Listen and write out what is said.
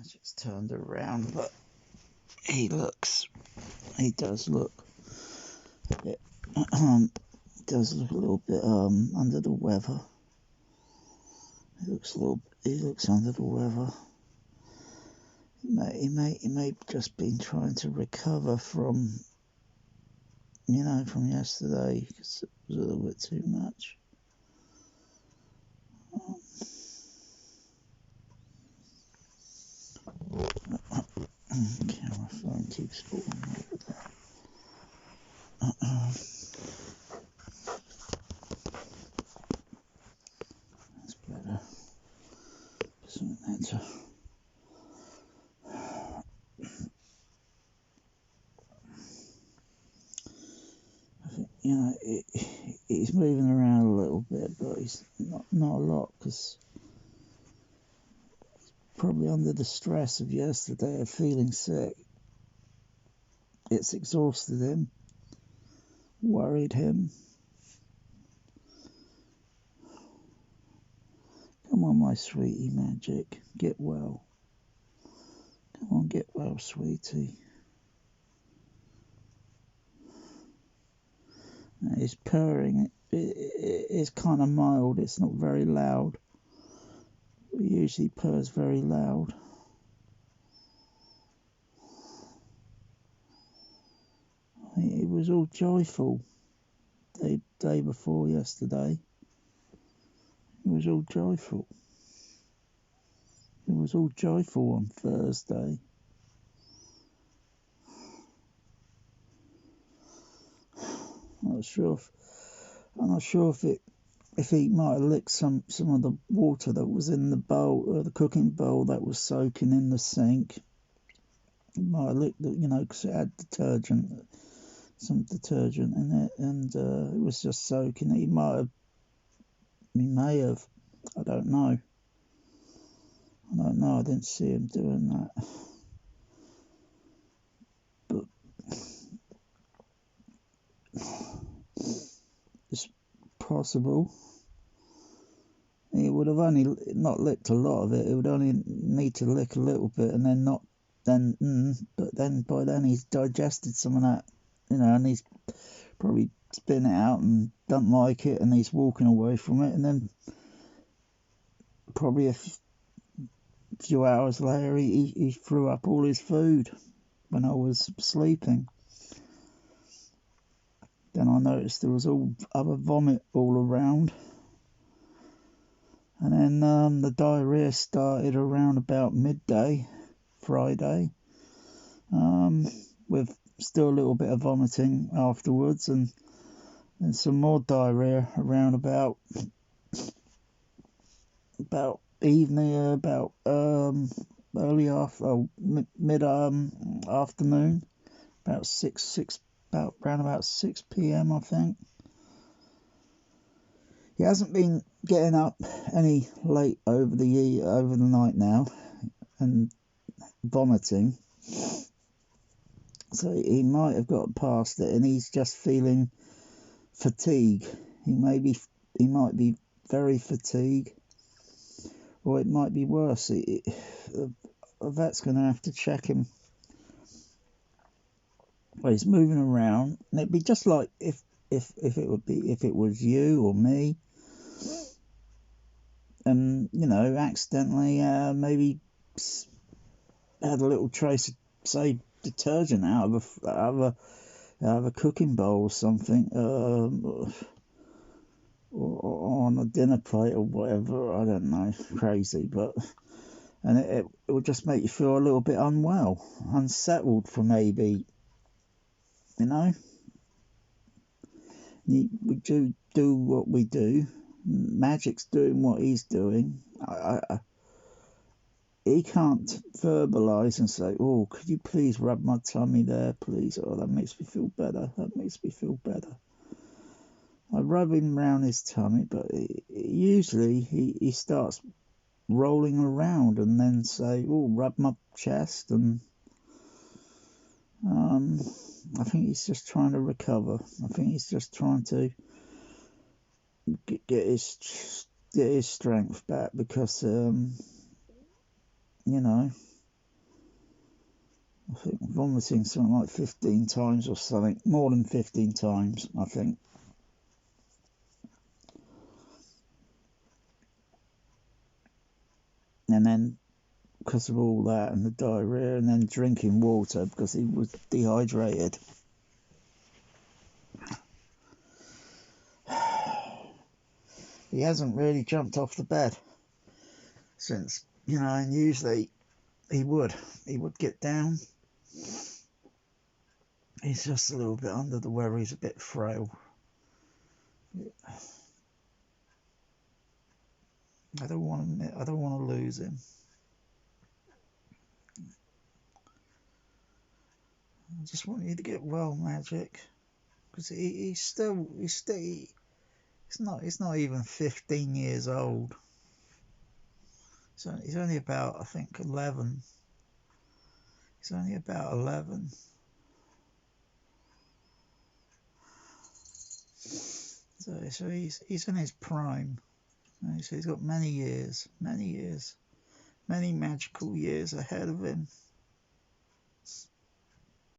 Just turned around, but he does look a bit, does look a little bit under the weather. He looks under the weather. He may just been trying to recover from, from yesterday, because it was a little bit too much. Camera phone keeps falling over there. That's better. Something there to... I think, he's moving around a little bit, but he's not a lot, because probably under the stress of yesterday of feeling sick. It's exhausted him, worried him. Come on, my sweetie Magic, get well. Come on, get well, sweetie. His purring is kind of mild, it's not very loud. He usually purrs very loud. He was all joyful day before yesterday. He was all joyful. He was all joyful on Thursday. I'm not sure if he might have licked some of the water that was in the bowl, or the cooking bowl that was soaking in the sink. He might have licked it, because it had some detergent in it, and it was just soaking. He may have. I don't know. I didn't see him doing that. But it's possible. He would have only not licked a lot of it. He would only need to lick a little bit, and then but then by then he's digested some of that, and he's probably spitting it out and don't like it, and he's walking away from it, and then probably a few hours later he threw up all his food when I was sleeping. Then I noticed there was all other vomit all around. And then the diarrhea started around about midday, Friday, with still a little bit of vomiting afterwards, and some more diarrhea around about evening, about early mid afternoon, around about 6 p.m. I think. He hasn't been getting up any late over the night now and vomiting, so he might have got past it, and he's just feeling fatigue. He might be very fatigued, or it might be worse. A vet's going to have to check him. Well, he's moving around, and it'd be just like if it was you or me, and accidentally maybe had a little trace of, say, detergent out of a cooking bowl or something, or on a dinner plate or whatever. I don't know, crazy, and it would just make you feel a little bit unsettled for maybe, we do what we do. Magic's doing what he's doing. He can't verbalise and say, "Oh, could you please rub my tummy there, please? Oh, that makes me feel better. That makes me feel better." I rub him round his tummy, but usually he starts rolling around and then say, "Oh, rub my chest," and I think he's just trying to recover. I think he's just trying to get his strength back, because I think vomiting something like 15 times or something, more than 15 times, I think. And then, because of all that and the diarrhea, and then drinking water because he was dehydrated. He hasn't really jumped off the bed since, and usually he would get down. He's just a little bit under the weather. He's a bit frail. I don't want to lose him. I just want you to get well, Magic, because he's not even 15 years old. He's only about, I think, 11. He's only about 11. So he's in his prime. So he's got many magical years ahead of him.